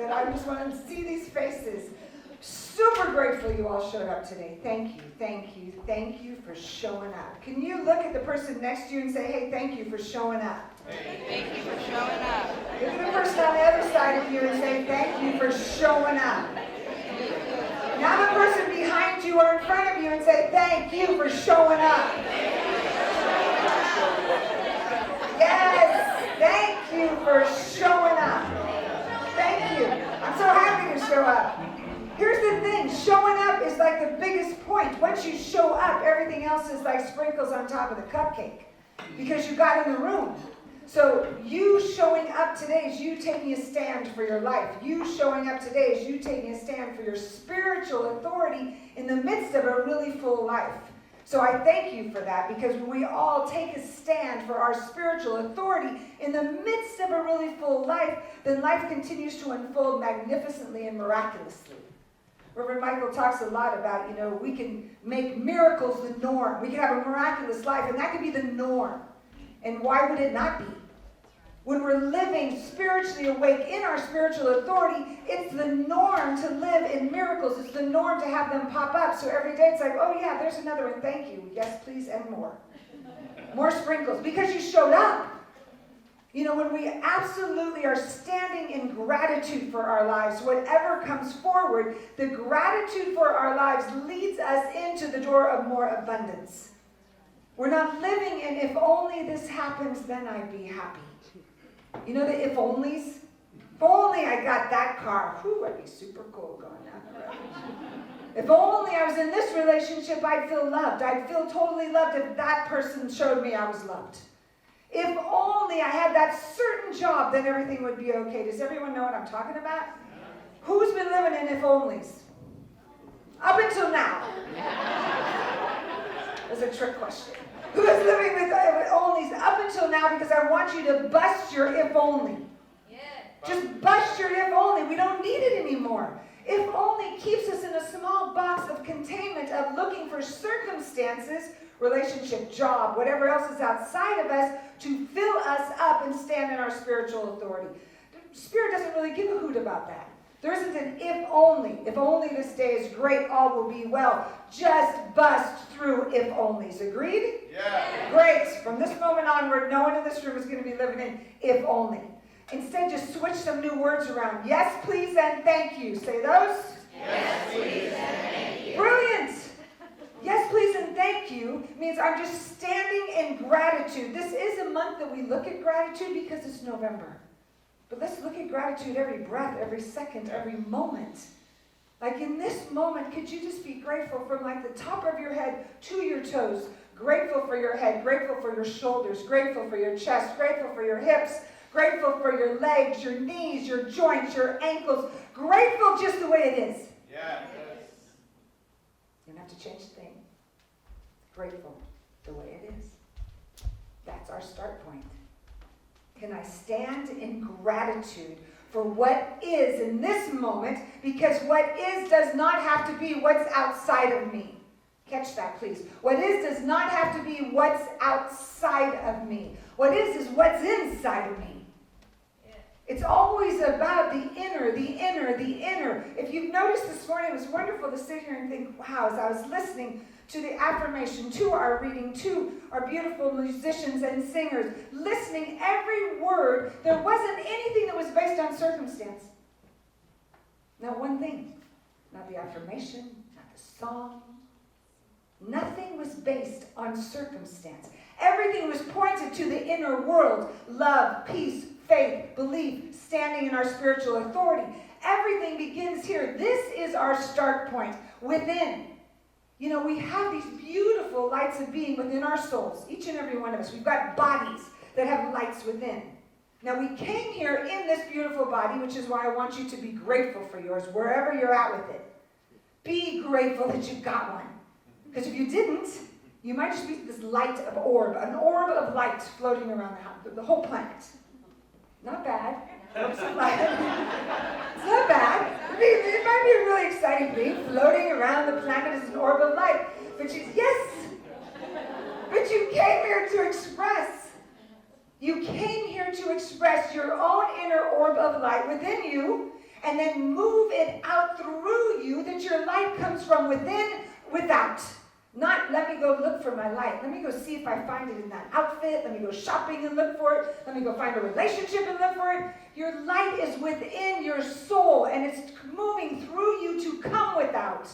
but I just want to see these faces. Super grateful you all showed up today. Thank you, thank you, thank you for showing up. Can you look at the person next to you and say, hey, thank you for showing up? Hey, thank you for showing up. Look at the person on the other side of you and say, thank you for showing up. Now the person behind you or in front of you and say, thank you for showing up. Yes, thank you for showing up. Thank you. I'm so happy to show up. Here's the thing, showing up is like the biggest point. Once you show up, everything else is like sprinkles on top of the cupcake because you got in the room. So you showing up today is you taking a stand for your life. You showing up today is you taking a stand for your spiritual authority in the midst of a really full life. So I thank you for that, because when we all take a stand for our spiritual authority in the midst of a really full life, then life continues to unfold magnificently and miraculously. Reverend Michael talks a lot about, we can make miracles the norm. We can have a miraculous life, and that could be the norm. And why would it not be? When we're living spiritually awake in our spiritual authority, it's the norm to live in miracles. It's the norm to have them pop up. So every day it's like, oh yeah, there's another one. Thank you. Yes, please, and more. More sprinkles. Because you showed up. When we absolutely are standing in gratitude for our lives, whatever comes forward, the gratitude for our lives leads us into the door of more abundance. We're not living in, if only this happens, then I'd be happy. You know the if-onlys? If only I got that car, whew, I'd be super cool going down the road. If only I was in this relationship, I'd feel loved. I'd feel totally loved if that person showed me I was loved. If only I had that certain job, then everything would be okay. Does everyone know what I'm talking about? Who's been living in if-onlys? Up until now. That's a trick question. Who is living with if-onlys up until now? Because I want you to bust your if-only. Yeah. Just bust your if-only. We don't need it anymore. If-only keeps us in a small box of containment of looking for circumstances, relationship, job, whatever else is outside of us to fill us up and stand in our spiritual authority. The Spirit doesn't really give a hoot about that. There isn't an if only. If only this day is great, all will be well. Just bust through if onlys. Agreed? Yeah. Great. From this moment onward, no one in this room is going to be living in if only. Instead, just switch some new words around. Yes, please, and thank you. Say those. Yes, please, and thank you. Brilliant. Yes, please, and thank you means I'm just standing in gratitude. This is a month that we look at gratitude because it's November. But let's look at gratitude every breath, every second, every moment. Like in this moment, could you just be grateful from like the top of your head to your toes? Grateful for your head, grateful for your shoulders, grateful for your chest, grateful for your hips, grateful for your legs, your knees, your joints, your ankles. Grateful just the way it is. Yeah. You don't have to change a thing. Grateful the way it is. That's our start point. Can I stand in gratitude for what is in this moment? Because what is does not have to be what's outside of me. Catch that, please. What is does not have to be what's outside of me. What is what's inside of me. It's always about the inner, the inner, the inner. If you've noticed this morning, it was wonderful to sit here and think, wow, as I was listening to the affirmation, to our reading, to our beautiful musicians and singers, listening every word, there wasn't anything that was based on circumstance. Not one thing. Not the affirmation, not the song. Nothing was based on circumstance. Everything was pointed to the inner world. Love, peace, faith, belief, standing in our spiritual authority. Everything begins here. This is our start point within. We have these beautiful lights of being within our souls, each and every one of us. We've got bodies that have lights within. Now, we came here in this beautiful body, which is why I want you to be grateful for yours, wherever you're at with it. Be grateful that you've got one. Because if you didn't, you might just be this light of orb, an orb of light floating around the whole planet. Not bad. It's not bad. It might be a really exciting thing, floating around the planet as an orb of light. But you came here to express. You came here to express your own inner orb of light within you. and then move it out through you, that your light comes from within, without. Not, let me go look for my light. Let me go see if I find it in that outfit. Let me go shopping and look for it. Let me go find a relationship and look for it. Your light is within your soul, and it's moving through you to come without.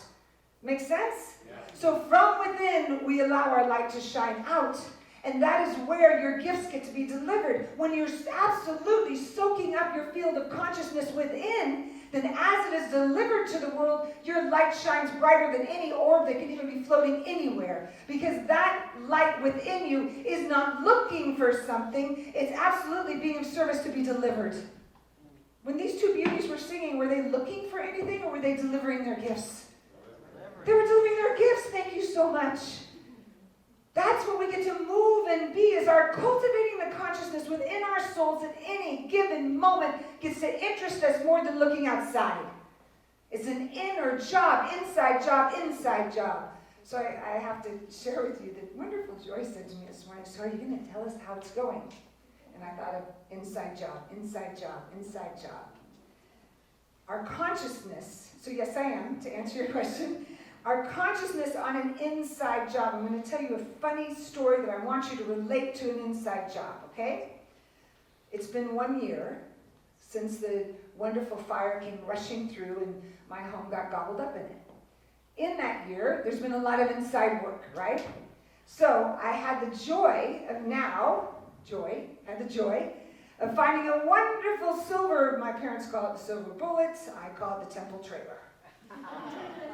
Make sense? Yeah. So from within, we allow our light to shine out. And that is where your gifts get to be delivered. When you're absolutely soaking up your field of consciousness within, then as it is delivered to the world, your light shines brighter than any orb that can even be floating anywhere. Because that light within you is not looking for something. It's absolutely being of service to be delivered. When these two beauties were singing, were they looking for anything, or were they delivering their gifts? They were delivering their gifts. Thank you so much. That's what we get to move and be, is our cultivating the consciousness within our souls at any given moment gets to interest us more than looking outside. It's an inner job, inside job, inside job. So I have to share with you that wonderful Joy said to me this morning, so are you going to tell us how it's going? And I thought of inside job, inside job, inside job. Our consciousness, so yes I am, to answer your question, our consciousness on an inside job. I'm going to tell you a funny story that I want you to relate to an inside job, okay? It's been 1 year since the wonderful fire came rushing through and my home got gobbled up in it. In that year, there's been a lot of inside work, right? So I had the joy of finding a wonderful silver, my parents call it the silver bullet, I call it the temple trailer.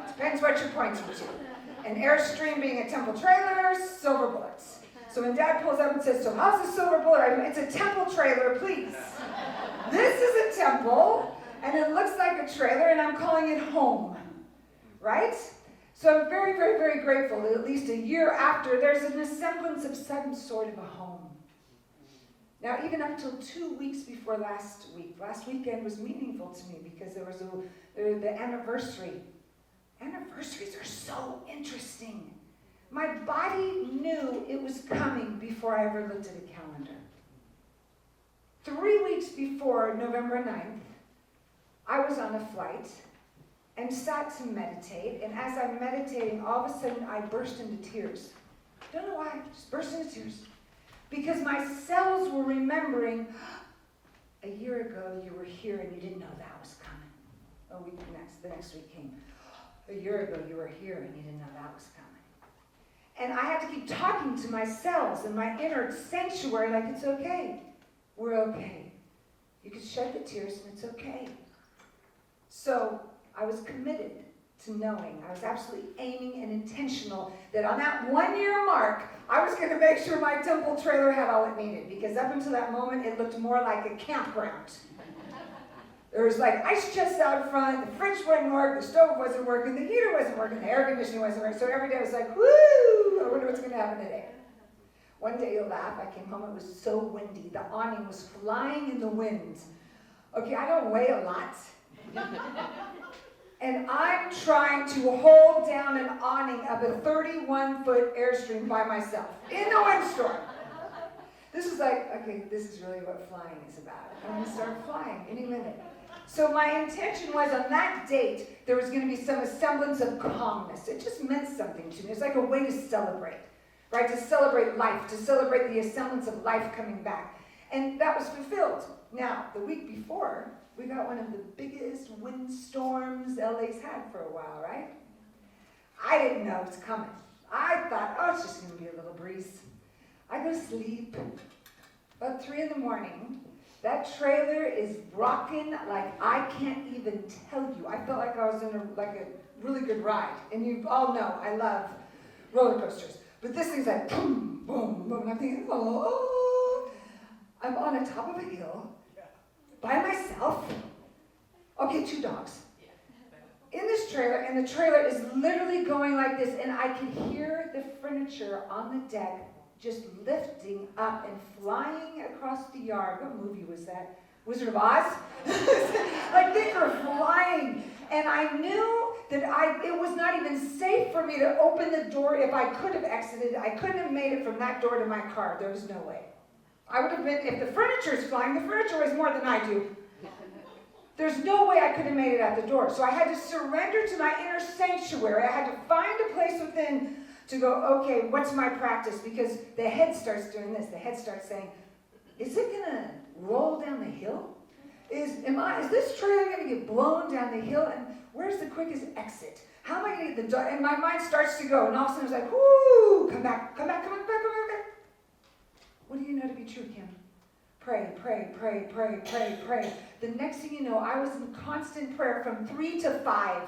Depends what you're pointing to. An Airstream being a temple trailer, silver bullets. So when Dad pulls up and says, so how's the silver bullet? It's a temple trailer, please. This is a temple, and it looks like a trailer, and I'm calling it home. Right? So I'm very, very, very grateful that at least a year after, there's an semblance of some sort of a home. Now, even up until 2 weeks before last weekend was meaningful to me because there was the anniversary. Anniversaries are so interesting. My body knew it was coming before I ever looked at a calendar. 3 weeks before November 9th, I was on a flight and sat to meditate, and as I'm meditating, all of a sudden I burst into tears. Don't know why, just burst into tears. Because my cells were remembering, a year ago you were here and you didn't know that was coming. The next week came. A year ago you were here and you didn't know that was coming. And I had to keep talking to my cells and my inner sanctuary like, it's okay. We're okay. You can shed the tears and it's okay. So I was committed to knowing. I was absolutely aiming and intentional that on that 1 year mark, I was going to make sure my temple trailer had all it needed, because up until that moment, it looked more like a campground. There was like ice chests out front, the fridge wouldn't work, the stove wasn't working, the heater wasn't working, the air conditioning wasn't working. So every day I was like, woo, I wonder what's going to happen today. One day you'll laugh, I came home, it was so windy. The awning was flying in the wind. Okay, I don't weigh a lot. And I'm trying to hold down an awning of a 31-foot Airstream by myself in the windstorm. This is like, okay, this is really what flying is about. I'm going to start flying any minute. So my intention was on that date, there was going to be some semblance of calmness. It just meant something to me. It's like a way to celebrate, right? To celebrate life, to celebrate the semblance of life coming back. And that was fulfilled. Now, the week before, we got one of the biggest windstorms LA's had for a while, right? I didn't know it was coming. I thought, oh, it's just going to be a little breeze. I go to sleep. About 3 in the morning, that trailer is rocking like I can't even tell you. I felt like I was in a really good ride. And you all know I love roller coasters. But this thing's like boom, boom, boom. And I'm thinking, oh, I'm on the top of a hill. By myself. Okay, 2 dogs. In this trailer, and the trailer is literally going like this, and I can hear the furniture on the deck just lifting up and flying across the yard. What movie was that? Wizard of Oz? Like they were flying. And I knew that it was not even safe for me to open the door. If I could have exited, I couldn't have made it from that door to my car. There was no way. I would have been, if the furniture is flying, the furniture weighs more than I do. There's no way I could have made it out the door. So I had to surrender to my inner sanctuary. I had to find a place within to go, okay, what's my practice? Because the head starts doing this. The head starts saying, is it going to roll down the hill? Is this trailer going to get blown down the hill? And where's the quickest exit? How am I going to get the dog? And my mind starts to go. And all of a sudden it's like, whoo, come back. What do you know to be true, Kim? Pray. The next thing you know, I was in constant prayer from 3 to 5.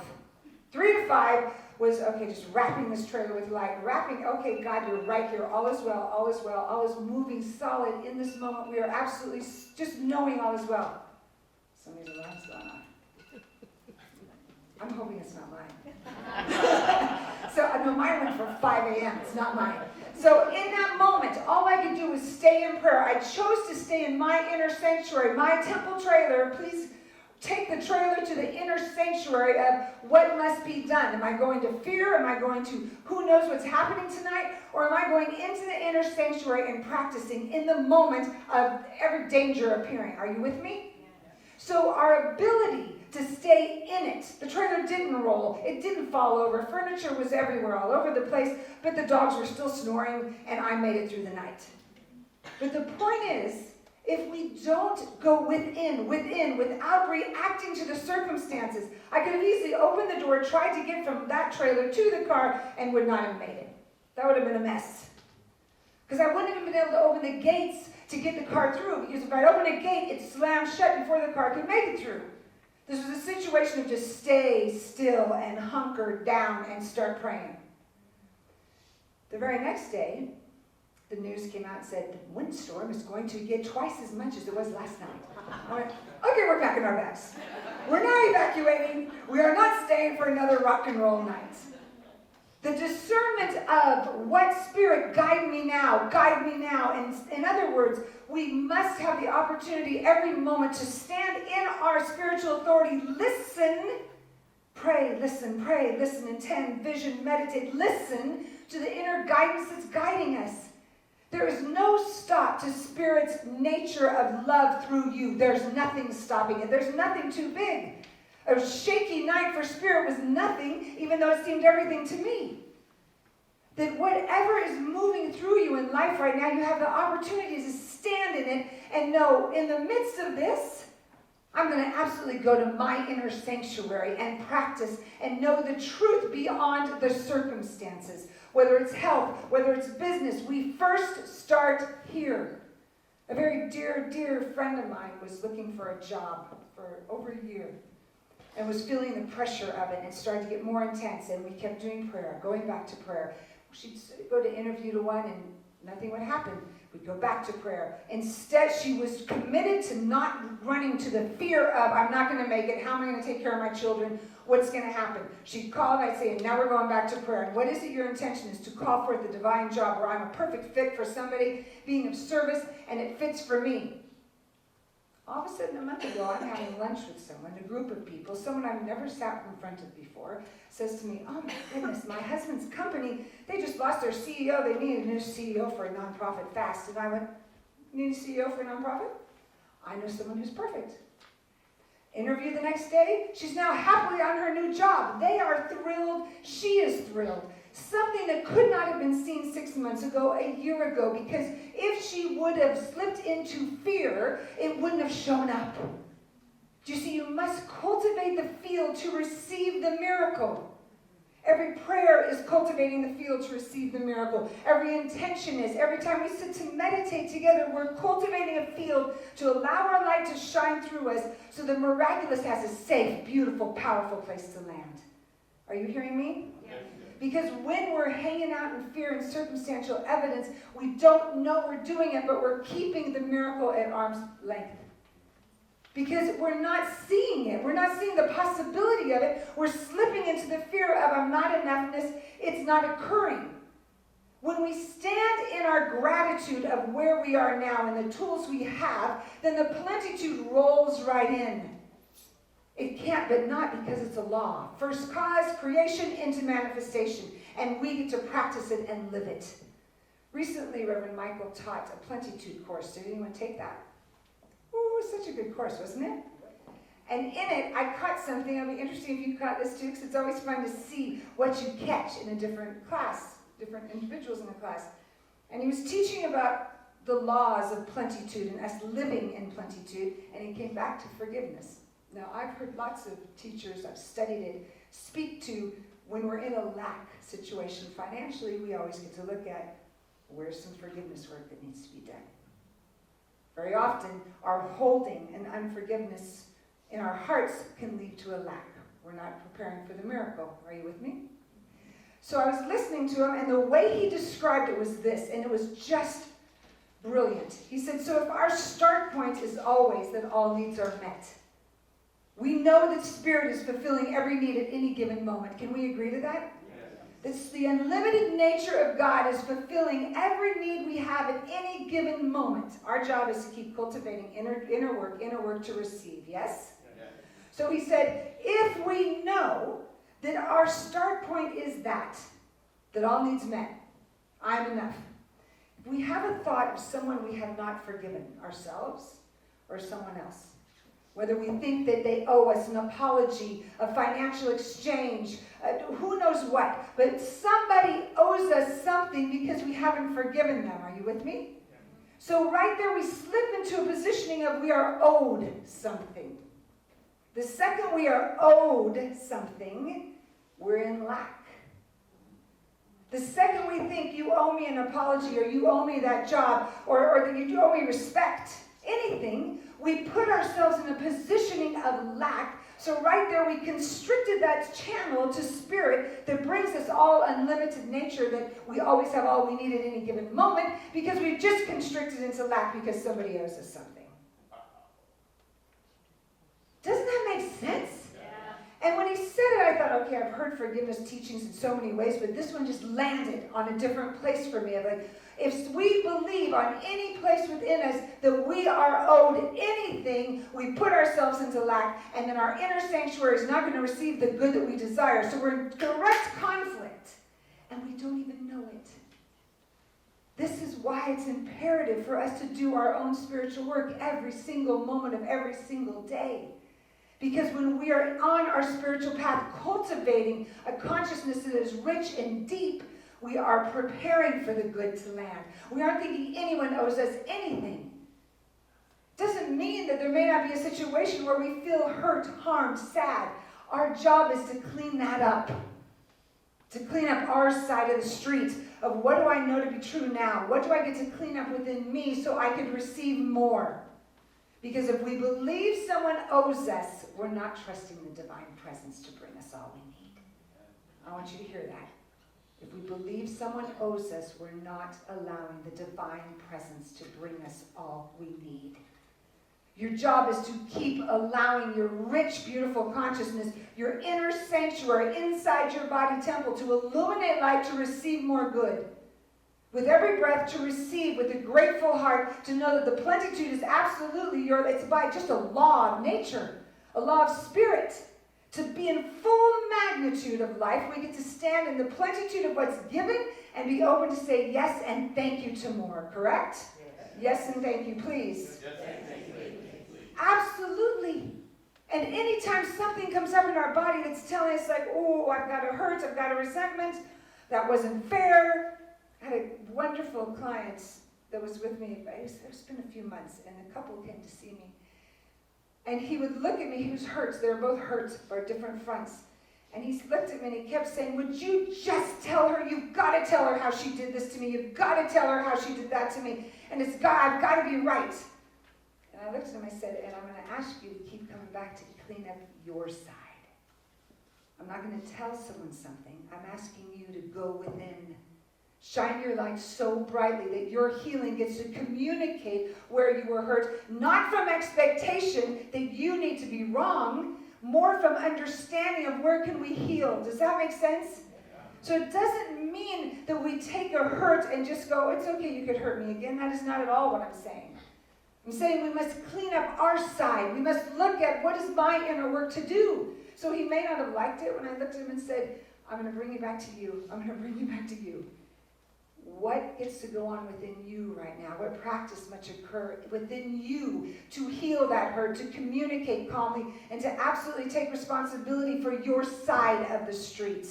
3 to 5 was, okay, just wrapping this trailer with light. Okay, God, you're right here. All is well, all is well. All is moving solid in this moment. We are absolutely just knowing all is well. Somebody's alarm's going on. I'm hoping it's not mine. So, no, mine went for 5 a.m. It's not mine. So in that moment, all I could do was stay in prayer. I chose to stay in my inner sanctuary, my temple trailer. Please take the trailer to the inner sanctuary of what must be done. Am I going to fear? Am I going to who knows what's happening tonight? Or am I going into the inner sanctuary and practicing in the moment of every danger appearing? Are you with me? So our ability to stay in it. The trailer didn't roll. It didn't fall over. Furniture was everywhere, all over the place, but the dogs were still snoring, and I made it through the night. But the point is, if we don't go within, without reacting to the circumstances, I could have easily opened the door, tried to get from that trailer to the car, and would not have made it. That would have been a mess. Because I wouldn't have been able to open the gates to get the car through, because if I'd opened a gate, it slammed shut before the car could make it through. This was a situation of just stay still and hunker down and start praying. The very next day, the news came out and said, the windstorm is going to get twice as much as it was last night. I went, okay, we're packing our bags. We're not evacuating. We are not staying for another rock and roll night. The discernment of what spirit guide me now. And in other words, we must have the opportunity every moment to stand in our spiritual authority. Listen, pray, intend, vision, meditate. Listen to the inner guidance that's guiding us. There is no stop to Spirit's nature of love through you. There's nothing stopping it. There's nothing too big. A shaky night for Spirit was nothing, even though it seemed everything to me. That whatever is moving through you in life right now, you have the opportunity to stand in it and know, in the midst of this, I'm going to absolutely go to my inner sanctuary and practice and know the truth beyond the circumstances. Whether it's health, whether it's business, we first start here. A very dear friend of mine was looking for a job for over a year and was feeling the pressure of it, and it started to get more intense, and we kept doing prayer, going back to prayer. She'd go to interview to one, and nothing would happen. We'd go back to prayer. Instead, she was committed to not running to the fear of, I'm not going to make it. How am I going to take care of my children? What's going to happen? She'd call, and I'd say, and now we're going back to prayer. And what is it your intention is? To call forth the divine job where I'm a perfect fit for somebody, being of service, and it fits for me. All of a sudden, a month ago, I'm having lunch with someone, a group of people, someone I've never sat in front of before, says to me, oh my goodness, my husband's company, they just lost their CEO. They need a new CEO for a nonprofit fast. And I went, need a CEO for a nonprofit? I know someone who's perfect. Interview the next day, she's now happily on her new job. They are thrilled. She is thrilled. Something that could not have been seen 6 months ago, a year ago, because if she would have slipped into fear, it wouldn't have shown up. Do you see, you must cultivate the field to receive the miracle. Every prayer is cultivating the field to receive the miracle. Every intention is. Every time we sit to meditate together, we're cultivating a field to allow our light to shine through us so the miraculous has a safe, beautiful, powerful place to land. Are you hearing me? Yes. Because when we're hanging out in fear and circumstantial evidence, we don't know we're doing it, but we're keeping the miracle at arm's length. Because we're not seeing it. We're not seeing the possibility of it. We're slipping into the fear of I'm not enoughness. It's not occurring. When we stand in our gratitude of where we are now and the tools we have, then the plenitude rolls right in. It can't, but not because it's a law. First cause, creation into manifestation. And we get to practice it and live it. Recently, Reverend Michael taught a plenitude course. Did anyone take that? Ooh, it was such a good course, wasn't it? And in it, I caught something. It'll be interesting if you caught this too, because it's always fun to see what you catch in a different class, different individuals in a class. And he was teaching about the laws of plenitude and us living in plenitude, and he came back to forgiveness. Now, I've heard lots of teachers, I've studied it, speak to when we're in a lack situation financially, we always get to look at where's some forgiveness work that needs to be done. Very often, our holding and unforgiveness in our hearts can lead to a lack. We're not preparing for the miracle. Are you with me? So I was listening to him, and the way he described it was this, and it was just brilliant. He said, so if our start point is always that all needs are met, we know that Spirit is fulfilling every need at any given moment. Can we agree to that? It's the unlimited nature of God is fulfilling every need we have at any given moment. Our job is to keep cultivating inner work to receive. Yes? So he said, if we know that our start point is that all needs met, I'm enough. If we have a thought of someone we have not forgiven, ourselves or someone else, whether we think that they owe us an apology, a financial exchange, who knows what. But somebody owes us something because we haven't forgiven them. Are you with me? So right there we slip into a positioning of we are owed something. The second we are owed something, we're in lack. The second we think you owe me an apology or you owe me that job or that you owe me respect, anything, we put ourselves in a positioning of lack. So right there we constricted that channel to Spirit that brings us all unlimited nature that we always have all we need at any given moment because we've just constricted into lack because somebody owes us something. Doesn't that make sense? Yeah. And when he said it, I thought, okay, I've heard forgiveness teachings in so many ways, but this one just landed on a different place for me. Like, if we believe on any place within us that we are owed anything, we put ourselves into lack, and then our inner sanctuary is not going to receive the good that we desire. So we're in direct conflict, and we don't even know it. This is why it's imperative for us to do our own spiritual work every single moment of every single day. Because when we are on our spiritual path, cultivating a consciousness that is rich and deep, we are preparing for the good to land. We aren't thinking anyone owes us anything. Doesn't mean that there may not be a situation where we feel hurt, harmed, sad. Our job is to clean that up. To clean up our side of the street of what do I know to be true now? What do I get to clean up within me so I can receive more? Because if we believe someone owes us, we're not trusting the divine presence to bring us all we need. I want you to hear that. If we believe someone owes us, we're not allowing the divine presence to bring us all we need. Your job is to keep allowing your rich, beautiful consciousness, your inner sanctuary inside your body temple to illuminate light to receive more good. With every breath to receive with a grateful heart, to know that the plenitude is absolutely it's by just a law of nature, a law of spirit. To be in full magnitude of life, we get to stand in the plenitude of what's given and be open to say yes and thank you to more, correct? Yes and thank you, please. Absolutely. And anytime something comes up in our body that's telling us like, oh, I've got a hurt, I've got a resentment, that wasn't fair. I had a wonderful client that was with me. It's been a few months, and a couple came to see me. And he would look at me, he was hurt. They were both hurt for different fronts. And he looked at me and he kept saying, would you just tell her, you've got to tell her how she did this to me. You've got to tell her how she did that to me. And I've got to be right. And I looked at him, I said, and I'm going to ask you to keep coming back to clean up your side. I'm not going to tell someone something. I'm asking you to go within. Shine your light so brightly that your healing gets to communicate where you were hurt, not from expectation that you need to be wrong, more from understanding of where can we heal. Does that make sense? So it doesn't mean that we take a hurt and just go, it's okay, you could hurt me again. That is not at all what I'm saying. I'm saying we must clean up our side. We must look at what is my inner work to do. So he may not have liked it when I looked at him and said, I'm going to bring you back to you. I'm going to bring you back to you. What gets to go on within you right now? What practice must occur within you to heal that hurt, to communicate calmly, and to absolutely take responsibility for your side of the street?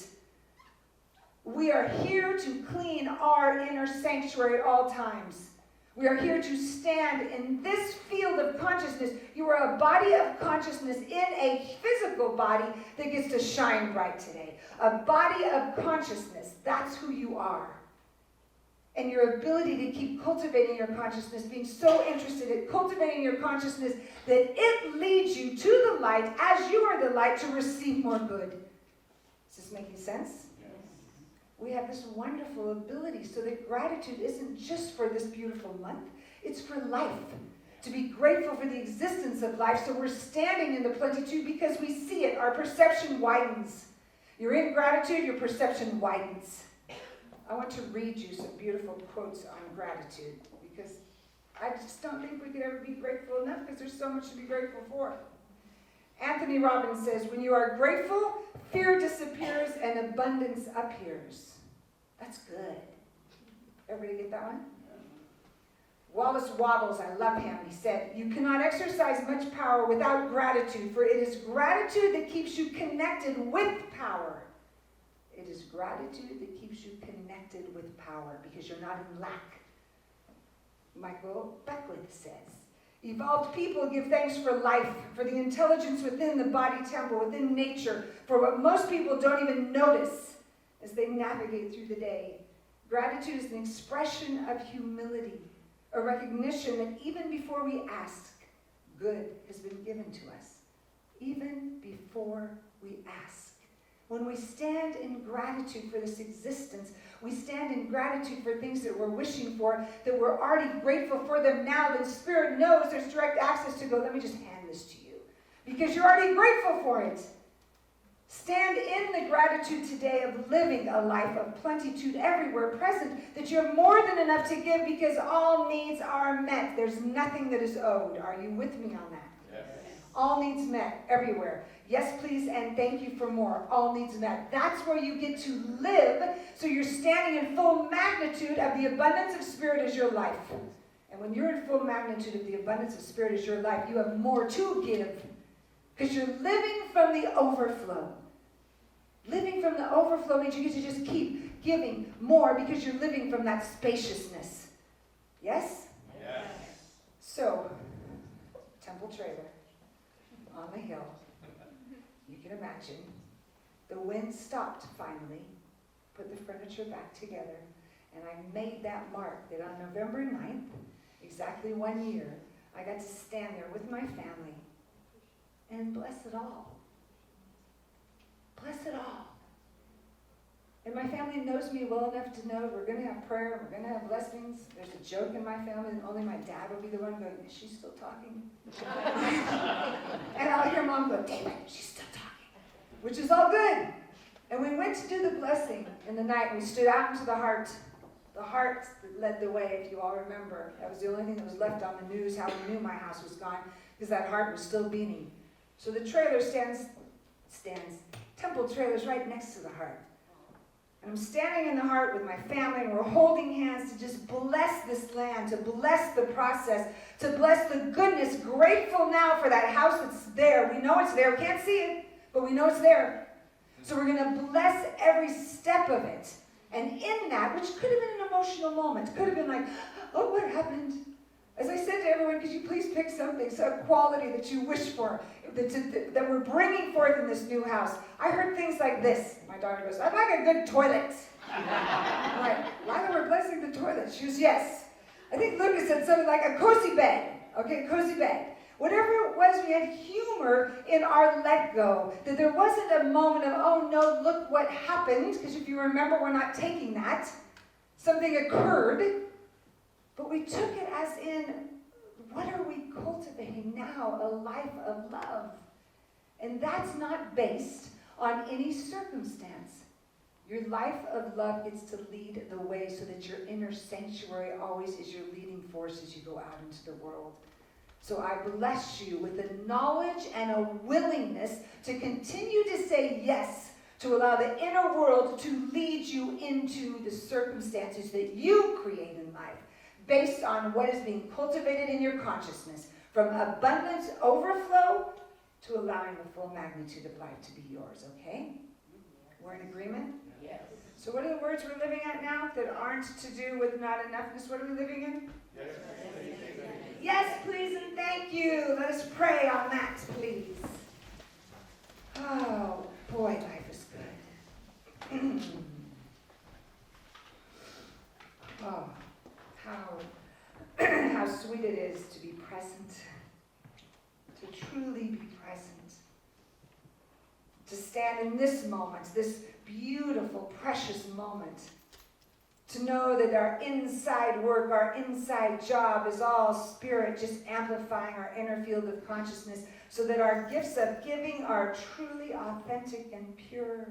We are here to clean our inner sanctuary at all times. We are here to stand in this field of consciousness. You are a body of consciousness in a physical body that gets to shine bright today. A body of consciousness. That's who you are. And your ability to keep cultivating your consciousness, being so interested in cultivating your consciousness that it leads you to the light as you are the light to receive more good. Is this making sense? We have this wonderful ability so that gratitude isn't just for this beautiful month, it's for life. To be grateful for the existence of life, so we're standing in the plenitude because we see it. Our perception widens. You're in gratitude, your perception widens. I want to read you some beautiful quotes on gratitude because I just don't think we could ever be grateful enough because there's so much to be grateful for. Anthony Robbins says, when you are grateful, fear disappears and abundance appears. That's good. Everybody get that one? Wallace Waddles, I love him. He said, you cannot exercise much power without gratitude, for it is gratitude that keeps you connected with power. It is gratitude that keeps you connected with power because you're not in lack. Michael Beckwith says, evolved people give thanks for life, for the intelligence within the body temple, within nature, for what most people don't even notice as they navigate through the day. Gratitude is an expression of humility, a recognition that even before we ask, good has been given to us. Even before we ask. When we stand in gratitude for this existence, we stand in gratitude for things that we're wishing for, that we're already grateful for them now, then Spirit knows there's direct access to go, let me just hand this to you. Because you're already grateful for it. Stand in the gratitude today of living a life of plenitude everywhere present, that you have more than enough to give because all needs are met. There's nothing that is owed. Are you with me on that? Yes. All needs met everywhere. Yes, please, and thank you for more. All needs met. That's where you get to live, so you're standing in full magnitude of the abundance of Spirit as your life. And when you're in full magnitude of the abundance of Spirit as your life, you have more to give because you're living from the overflow. Living from the overflow means you get to just keep giving more because you're living from that spaciousness. Yes? Yes. So, temple trailer on the hill. You can imagine. The wind stopped finally, put the furniture back together, and I made that mark that on November 9th, exactly 1 year, I got to stand there with my family and bless it all. Bless it all. And my family knows me well enough to know we're going to have prayer, we're going to have blessings. There's a joke in my family, and only my dad will be the one going, is she still talking? And I'll hear Mom go, David, she's still talking. Which is all good. And we went to do the blessing in the night, and we stood out into the heart. The heart that led the way, if you all remember. That was the only thing that was left on the news, how we knew my house was gone, because that heart was still beating. So the trailer stands, temple trailer's right next to the heart. And I'm standing in the heart with my family, and we're holding hands to just bless this land, to bless the process, to bless the goodness, grateful now for that house that's there. We know it's there. We can't see it, but we know it's there. So we're going to bless every step of it. And in that, which could have been an emotional moment, could have been like, oh, what happened? As I said to everyone, could you please pick something, some quality that you wish for, that we're bringing forth in this new house? I heard things like this. My daughter goes, I'd like a good toilet. I'm like, Lila, we're blessing the toilet. She goes, yes. I think Lucas said something like a cozy bed. Okay, cozy bed. Whatever it was, we had humor in our let go. That there wasn't a moment of, oh no, look what happened. Because if you remember, we're not taking that. Something occurred. But we took it as in, what are we cultivating now? A life of love. And that's not based on any circumstance. Your life of love gets to lead the way so that your inner sanctuary always is your leading force as you go out into the world. So I bless you with a knowledge and a willingness to continue to say yes to allow the inner world to lead you into the circumstances that you create in life based on what is being cultivated in your consciousness, from abundance, overflow, to allowing the full magnitude of life to be yours, okay? We're in agreement? Yes. So what are the words we're living at now that aren't to do with not enoughness? What are we living in? Yes, please, and thank you. Let us pray on that, please. Oh, boy, life is good. Oh, how sweet it is to be present, to truly be present, to stand in this moment, this beautiful, precious moment, to know that our inside work, our inside job is all spirit, just amplifying our inner field of consciousness so that our gifts of giving are truly authentic and pure.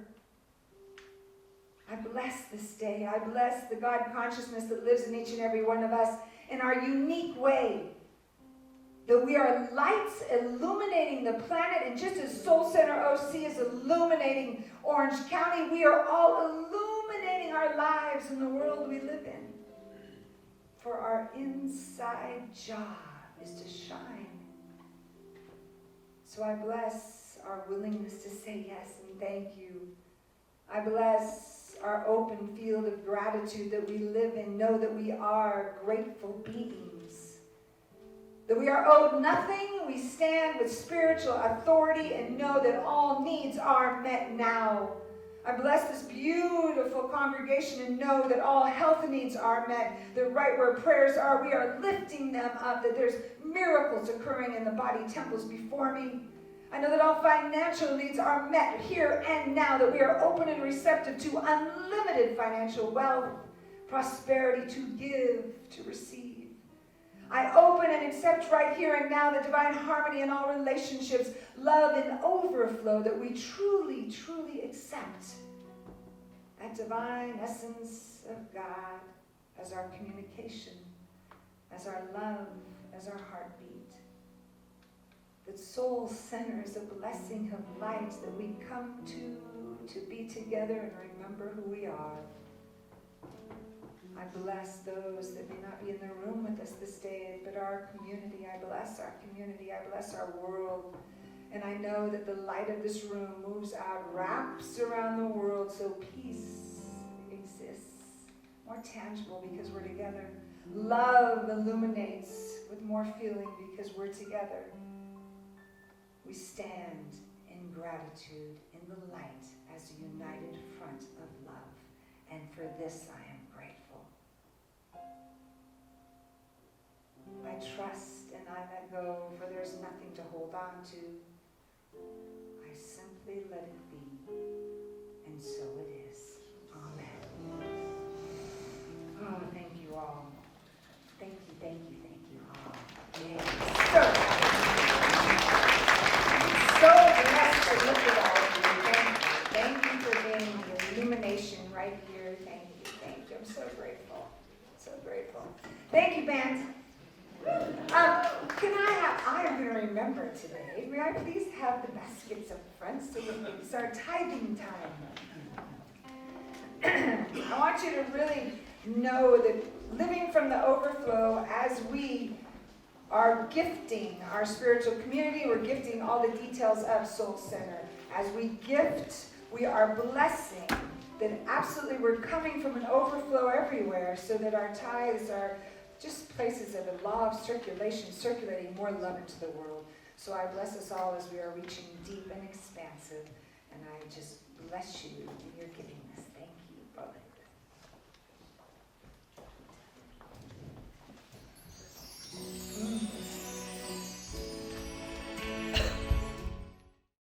I bless this day. I bless the God consciousness that lives in each and every one of us in our unique way. That we are lights illuminating the planet, and just as Soul Center OC is illuminating Orange County, we are all illuminating our lives in the world we live in. For our inside job is to shine. So I bless our willingness to say yes and thank you. I bless our open field of gratitude that we live in, know that we are grateful beings. That we are owed nothing, we stand with spiritual authority and know that all needs are met now. I bless this beautiful congregation and know that all health needs are met, that right where prayers are, we are lifting them up, that there's miracles occurring in the body temples before me. I know that all financial needs are met here and now, that we are open and receptive to unlimited financial wealth, prosperity to give, to receive. I open and accept right here and now the divine harmony in all relationships, love and overflow, that we truly, truly accept that divine essence of God as our communication, as our love, as our heartbeat. That soul center is a blessing of light that we come to be together and remember who we are. I bless those that may not be in the room with us this day, but our community. I bless our community. I bless our world. And I know that the light of this room moves out, wraps around the world, so peace exists, more tangible because we're together. Love illuminates with more feeling because we're together. We stand in gratitude in the light as a united front of love. And for this I am grateful. I trust and I let go, for there's nothing to hold on to. I simply let it be. And so it is. Amen. Oh, thank you all. Thank you, thank you, thank you all. Yes. So blessed to look at all of you. Thank you for being the illumination right here. Thank you, thank you. I'm so grateful. So grateful. Thank you, band. I am going to remember today. May I please have the baskets up front so that it's our tithing time. I want you to really know that living from the overflow, as we are gifting our spiritual community, we're gifting all the details of Soul Center. As we gift, we are blessing. That absolutely we're coming from an overflow everywhere, so that our tithes are just places of a law of circulation, circulating more love into the world. So I bless us all as we are reaching deep and expansive, and I just bless you in your givingness.